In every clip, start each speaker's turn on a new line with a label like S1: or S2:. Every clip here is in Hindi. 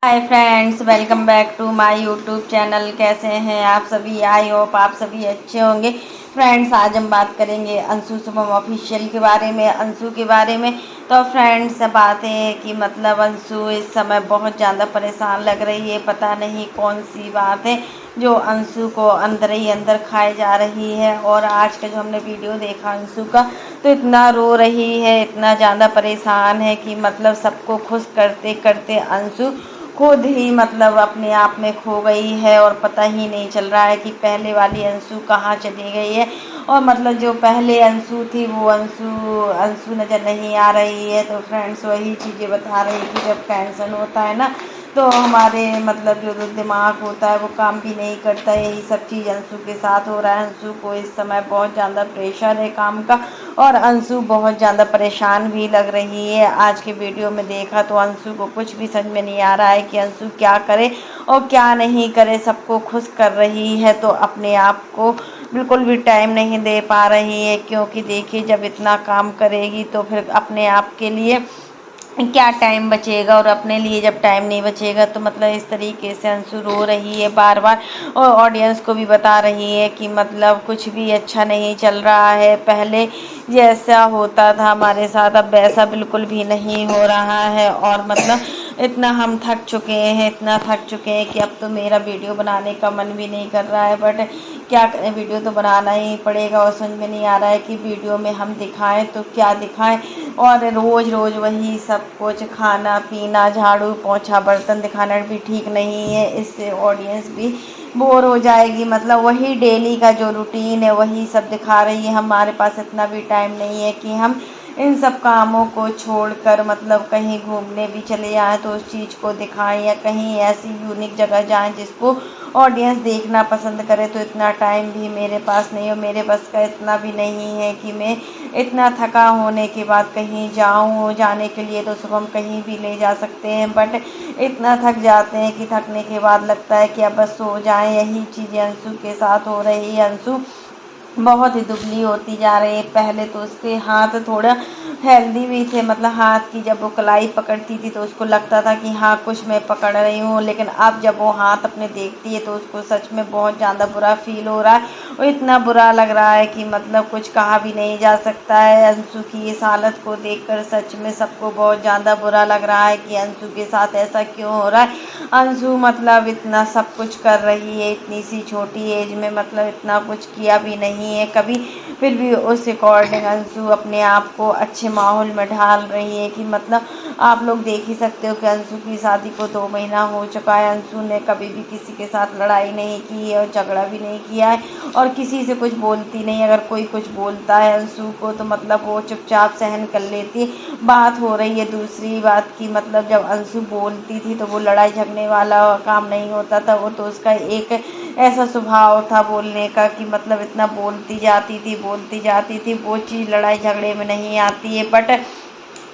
S1: Hi friends, welcome back to my YouTube channel. कैसे हैं आप सभी? आई होप आप सभी अच्छे होंगे। फ्रेंड्स, आज हम बात करेंगे अंशु शुभम ऑफिशियल के बारे में, अंशु के बारे में। तो फ्रेंड्स, बात है कि मतलब अंशु इस समय बहुत ज़्यादा परेशान लग रही है। पता नहीं कौन सी बात है जो अंशु को अंदर ही अंदर खाए जा रही है। और आज का जो हमने वीडियो देखा अंशु का, तो इतना रो रही है, इतना ज़्यादा परेशान है कि मतलब सबको खुश करते करते अंशु खुद ही मतलब अपने आप में खो गई है। और पता ही नहीं चल रहा है कि पहले वाली अंशु कहाँ चली गई है। और मतलब जो पहले अंशु थी वो अंशु अंशु नज़र नहीं आ रही है। तो फ्रेंड्स, वही चीज़ें बता रही कि जब टेंशन होता है ना, तो हमारे मतलब जो दिमाग होता है वो काम भी नहीं करता। यही सब चीज़ अंशु के साथ हो रहा है। अंशु को इस समय बहुत ज़्यादा प्रेशर है काम का, और अंशु बहुत ज़्यादा परेशान भी लग रही है। आज के वीडियो में देखा तो अंशु को कुछ भी समझ में नहीं आ रहा है कि अंशु क्या करे और क्या नहीं करे। सबको खुश कर रही है तो अपने आप को बिल्कुल भी टाइम नहीं दे पा रही है। क्योंकि देखिए, जब इतना काम करेगी तो फिर अपने आप के लिए क्या टाइम बचेगा, और अपने लिए जब टाइम नहीं बचेगा तो मतलब इस तरीके से अंशु रो रही है बार बार। और ऑडियंस को भी बता रही है कि मतलब कुछ भी अच्छा नहीं चल रहा है। पहले जैसा होता था हमारे साथ, अब वैसा बिल्कुल भी नहीं हो रहा है। और मतलब इतना हम थक चुके हैं, इतना थक चुके हैं कि अब तो मेरा वीडियो बनाने का मन भी नहीं कर रहा है। बट क्या करें, वीडियो तो बनाना ही पड़ेगा। और समझ में नहीं आ रहा है कि वीडियो में हम दिखाएं तो क्या दिखाएं। और रोज़ रोज़ वही सब कुछ, खाना पीना, झाड़ू पोछा, बर्तन दिखाना भी ठीक नहीं है। इससे ऑडियंस भी बोर हो जाएगी। मतलब वही डेली का जो रूटीन है वही सब दिखा रही है। हमारे पास इतना भी टाइम नहीं है कि हम इन सब कामों को छोड़कर मतलब कहीं घूमने भी चले जाएं तो उस चीज़ को दिखाएं, या कहीं ऐसी यूनिक जगह जाएं जिसको ऑडियंस देखना पसंद करे। तो इतना टाइम भी मेरे पास नहीं है, और मेरे बस का इतना भी नहीं है कि मैं इतना थका होने के बाद कहीं जाऊं। जाने के लिए तो सुबह हम कहीं भी ले जा सकते हैं, बट इतना थक जाते हैं कि थकने के बाद लगता है कि अब बस सो जाएं। यही चीज़ें अंशु के साथ हो रही है। अंशु बहुत ही दुबली होती जा रही है। पहले तो उसके हाथ थोड़ा हेल्दी भी थे, मतलब हाथ की जब वो कलाई पकड़ती थी तो उसको लगता था कि हाँ कुछ मैं पकड़ रही हूँ। लेकिन अब जब वो हाथ अपने देखती है तो उसको सच में बहुत ज़्यादा बुरा फील हो रहा है। और इतना बुरा लग रहा है कि मतलब कुछ कहा भी नहीं जा सकता है। अंशु की इस हालत को देखकर सच में सबको बहुत ज़्यादा बुरा लग रहा है कि अंशु के साथ ऐसा क्यों हो रहा है। अंशु मतलब इतना सब कुछ कर रही है इतनी सी छोटी एज में, मतलब इतना कुछ किया भी नहीं है कभी। फिर भी उस अकॉर्डिंग अंशु अपने आप को अच्छे माहौल में ढाल रही है कि मतलब आप लोग देख ही सकते हो कि अंशु की शादी को 2 महीना हो चुका है। अंशु ने कभी भी किसी के साथ लड़ाई नहीं की है और झगड़ा भी नहीं किया है, और किसी से कुछ बोलती नहीं। अगर कोई कुछ बोलता है अंशु को तो मतलब वो चुपचाप सहन कर लेती है। बात हो रही है दूसरी बात की, मतलब जब अंशु बोलती थी तो वो लड़ाई झगड़ने वाला काम नहीं होता था। वो तो उसका एक ऐसा स्वभाव था बोलने का कि मतलब इतना बोलती जाती थी, वो चीज़ लड़ाई झगड़े में नहीं आती है। बट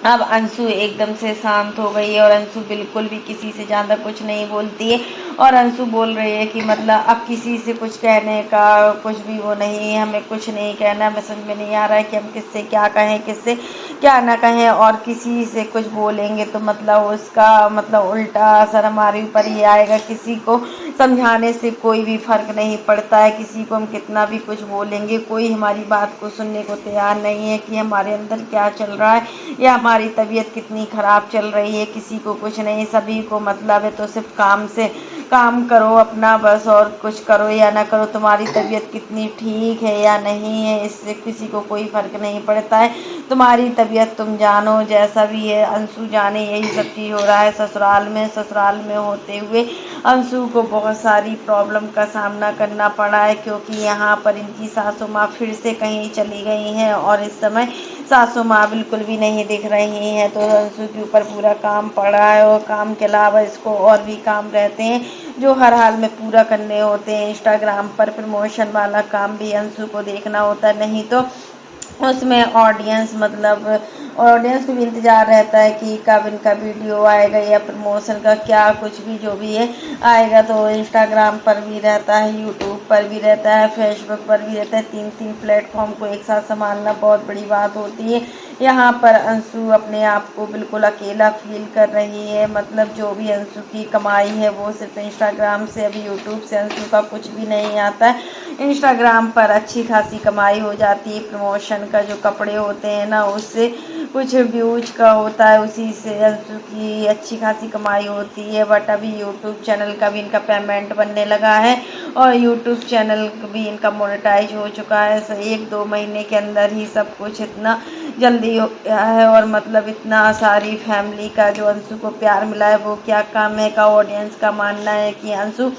S1: अब अंशु एकदम से शांत हो गई है, और अंशु बिल्कुल भी किसी से ज़्यादा कुछ नहीं बोलती है। और अंशु बोल रही है कि मतलब अब किसी से कुछ कहने का कुछ भी वो नहीं है, हमें कुछ नहीं कहना। हमें समझ में नहीं आ रहा है कि हम किससे क्या कहें, किससे क्या ना कहें। और किसी से कुछ बोलेंगे तो मतलब उसका मतलब उल्टा असर हमारे ऊपर ही आएगा। किसी को समझाने से कोई भी फ़र्क नहीं पड़ता है। किसी को हम कितना भी कुछ बोलेंगे, कोई हमारी बात को सुनने को तैयार नहीं है कि हमारे अंदर क्या चल रहा है या हमारी तबीयत कितनी ख़राब चल रही है। किसी को कुछ नहीं, सभी को मतलब है तो सिर्फ काम से काम करो अपना बस, और कुछ करो या ना करो। तुम्हारी तबीयत कितनी ठीक है या नहीं है, इससे किसी को कोई फ़र्क नहीं पड़ता है। तुम्हारी तबीयत तुम जानो, जैसा भी है अंशु जाने। यही सब चीज़ हो रहा है ससुराल में होते हुए अंशु को बहुत सारी प्रॉब्लम का सामना करना पड़ा है। क्योंकि यहाँ पर इनकी सासू माँ फिर से कहीं चली गई हैं, और इस समय सासू माँ बिल्कुल भी नहीं दिख रही हैं। तो अंशु के ऊपर पूरा काम पड़ा है, और काम के अलावा इसको और भी काम रहते हैं जो हर हाल में पूरा करने होते हैं। इंस्टाग्राम पर प्रमोशन वाला काम भी अंशु को देखना होता है, नहीं तो उसमें ऑडियंस को भी इंतज़ार रहता है कि कब इनका वीडियो आएगा या प्रमोशन का क्या कुछ भी जो भी है आएगा। तो इंस्टाग्राम पर भी रहता है, यूट्यूब पर भी रहता है, फेसबुक पर भी रहता है। 3-3 प्लेटफॉर्म को एक साथ संभालना बहुत बड़ी बात होती है। यहाँ पर अंशु अपने आप को बिल्कुल अकेला फील कर रही है। मतलब जो भी अंशु की कमाई है वो सिर्फ इंस्टाग्राम से, अभी यूट्यूब से अंशु का कुछ भी नहीं आता है। इंस्टाग्राम पर अच्छी खासी कमाई हो जाती है, प्रमोशन का जो कपड़े होते हैं ना उससे कुछ व्यूज का होता है, उसी से अंशु की अच्छी खासी कमाई होती है। बट अभी यूट्यूब चैनल का भी इनका पेमेंट बनने लगा है और यूट्यूब चैनल भी इनका मोनेटाइज हो चुका है। 1-2 महीने के अंदर ही सब कुछ इतना जल्दी हो गया है। और मतलब इतना सारी फैमिली का जो अंशु को प्यार मिला है वो क्या काम है का ऑडियंस का मानना है कि अंशु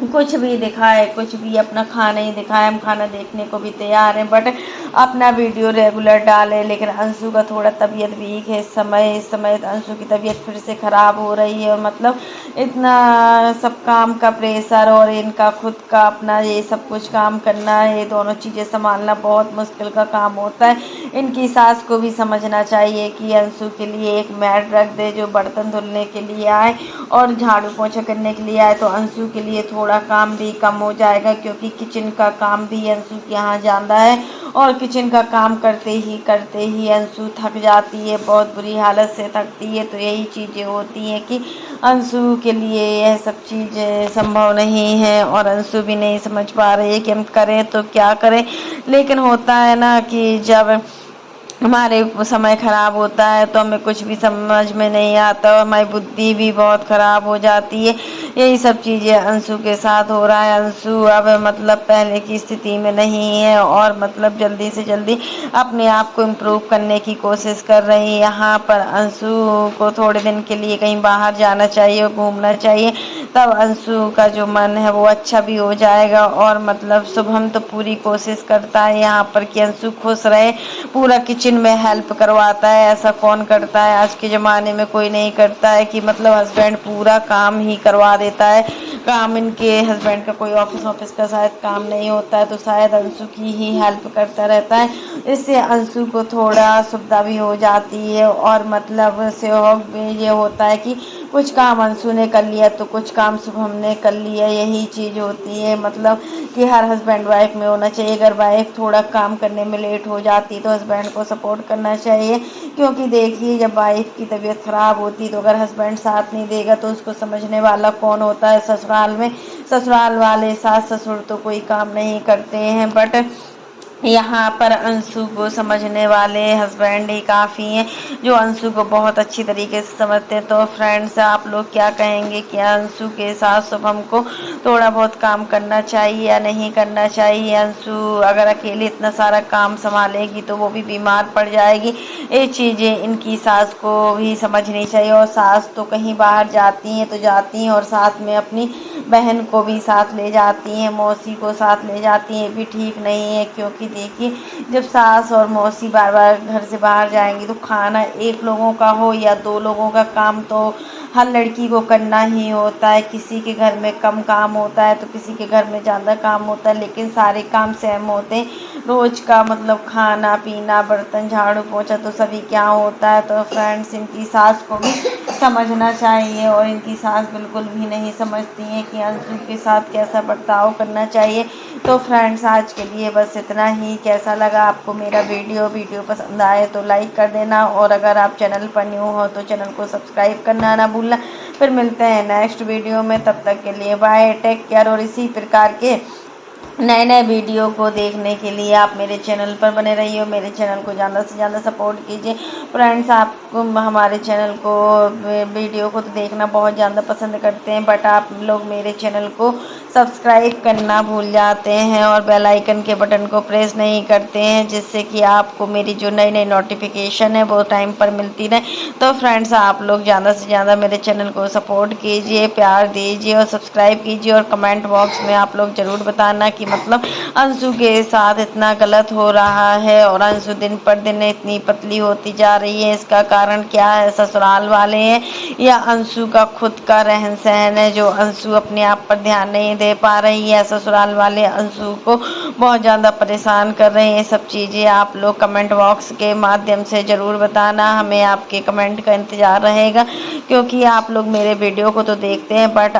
S1: कुछ भी दिखाए, कुछ भी अपना खाना ही दिखाए, हम खाना देखने को भी तैयार हैं, बट अपना वीडियो रेगुलर डाले। लेकिन अंशु का थोड़ा तबीयत वीक है इस समय अंशु की तबीयत फिर से ख़राब हो रही है। और मतलब इतना सब काम का प्रेशर और इनका खुद का अपना ये सब कुछ काम करना, ये दोनों चीज़ें संभालना बहुत मुश्किल का काम होता है। इनकी सास को भी समझना चाहिए कि अंशु के लिए एक मैड रख दे जो बर्तन धुलने के लिए आए और झाड़ू पोछा करने के लिए आए, तो अंशु के लिए थोड़ा काम भी कम हो जाएगा। क्योंकि किचन का काम भी अंशु के यहाँ ज़्यादा है और किचन का काम करते ही अंशु थक जाती है, बहुत बुरी हालत से थकती है। तो यही चीज़ें होती हैं कि अंशु के लिए यह सब चीज़ें संभव नहीं है और अंशु भी नहीं समझ पा रही है कि हम करें तो क्या करें। लेकिन होता है ना कि जब हमारे समय ख़राब होता है तो हमें कुछ भी समझ में नहीं आता और हमारी बुद्धि भी बहुत ख़राब हो जाती है। यही सब चीज़ें अंशु के साथ हो रहा है। अंशु अब मतलब पहले की स्थिति में नहीं है और मतलब जल्दी से जल्दी अपने आप को इम्प्रूव करने की कोशिश कर रही है। यहाँ पर अंशु को थोड़े दिन के लिए कहीं बाहर जाना चाहिए, घूमना चाहिए, तब अंशु का जो मन है वो अच्छा भी हो जाएगा। और मतलब शुभम तो पूरी कोशिश करता है यहाँ पर कि अंशु खुश रहे, पूरा किचन में हेल्प करवाता है। ऐसा कौन करता है, आज के ज़माने में कोई नहीं करता है कि मतलब हस्बैंड पूरा काम ही करवा देता है। काम इनके हस्बैंड का कोई ऑफिस का शायद काम नहीं होता है तो शायद अंशु की ही हेल्प करता रहता है। इससे अंशु को थोड़ा सुविधा भी हो जाती है और मतलब सहयोग भी ये होता है कि कुछ काम अंशु ने कर लिया तो कुछ काम शुभम ने कर लिया। यही चीज़ होती है मतलब कि हर हस्बैंड वाइफ में होना चाहिए। अगर वाइफ थोड़ा काम करने में लेट हो जाती तो हस्बैंड को सपोर्ट करना चाहिए। क्योंकि देखिए जब वाइफ की तबीयत ख़राब होती तो अगर हस्बैंड साथ नहीं देगा तो उसको समझने वाला कौन होता है ससुराल में। ससुराल वाले सास ससुर तो कोई काम नहीं करते हैं, बट यहाँ पर अंशु को समझने वाले हस्बैंड ही काफ़ी हैं जो अंशु को बहुत अच्छी तरीके से समझते हैं। तो फ्रेंड्स आप लोग क्या कहेंगे कि अंशु के साथ शुभम को थोड़ा बहुत काम करना चाहिए या नहीं करना चाहिए? अंशु अगर अकेले इतना सारा काम संभालेगी तो वो भी बीमार पड़ जाएगी। ये चीज़ें इनकी सास को भी समझनी चाहिए। और सास तो कहीं बाहर जाती हैं तो जाती हैं और साथ में अपनी बहन को भी साथ ले जाती हैं, मौसी को साथ ले जाती हैं, भी ठीक नहीं है। क्योंकि देखिए जब सास और मौसी बार बार घर से बाहर जाएंगी तो खाना एक लोगों का हो या 2 लोगों का काम तो हर लड़की को करना ही होता है। किसी के घर में कम काम होता है तो किसी के घर में ज़्यादा काम होता है, लेकिन सारे काम सेम होते हैं। रोज़ का मतलब खाना पीना बर्तन झाड़ू पोछा तो सभी क्या होता है। तो फ्रेंड्स इनकी सास को भी समझना चाहिए और इनकी सास बिल्कुल भी नहीं समझती हैं कि अंशु के साथ कैसा बर्ताव करना चाहिए। तो फ्रेंड्स आज के लिए बस इतना ही। कैसा लगा आपको मेरा वीडियो पसंद आए तो लाइक कर देना और अगर आप चैनल पर न्यू हो तो चैनल को सब्सक्राइब करना ना भूलना। फिर मिलते हैं नेक्स्ट वीडियो में, तब तक के लिए बाय, टेक केयर। और इसी प्रकार के नए वीडियो को देखने के लिए आप मेरे चैनल पर बने रहिए, मेरे चैनल को ज़्यादा से ज़्यादा सपोर्ट कीजिए। फ्रेंड्स आपको हमारे चैनल को वीडियो को तो देखना बहुत ज़्यादा पसंद करते हैं, बट आप लोग मेरे चैनल को सब्सक्राइब करना भूल जाते हैं और बेल आइकन के बटन को प्रेस नहीं करते हैं, जिससे कि आपको मेरी जो नई नोटिफिकेशन है वो टाइम पर मिलती रहे। तो फ्रेंड्स आप लोग ज़्यादा से ज़्यादा मेरे चैनल को सपोर्ट कीजिए, प्यार दीजिए और सब्सक्राइब कीजिए। और कमेंट बॉक्स में आप लोग ज़रूर बताना कि मतलब अंशु के साथ इतना गलत हो रहा है और अंशु दिन पर दिन इतनी पतली होती जा रही है, इसका कारण क्या है? ससुराल वाले हैं या अंशु का खुद का रहन सहन है जो अंशु अपने आप पर ध्यान नहीं दे पा रही है? ससुराल वाले अंशु को बहुत ज़्यादा परेशान कर रहे हैं। ये सब चीज़ें आप लोग कमेंट बॉक्स के माध्यम से ज़रूर बताना, हमें आपके कमेंट का इंतज़ार रहेगा। क्योंकि आप लोग मेरे वीडियो को तो देखते हैं बट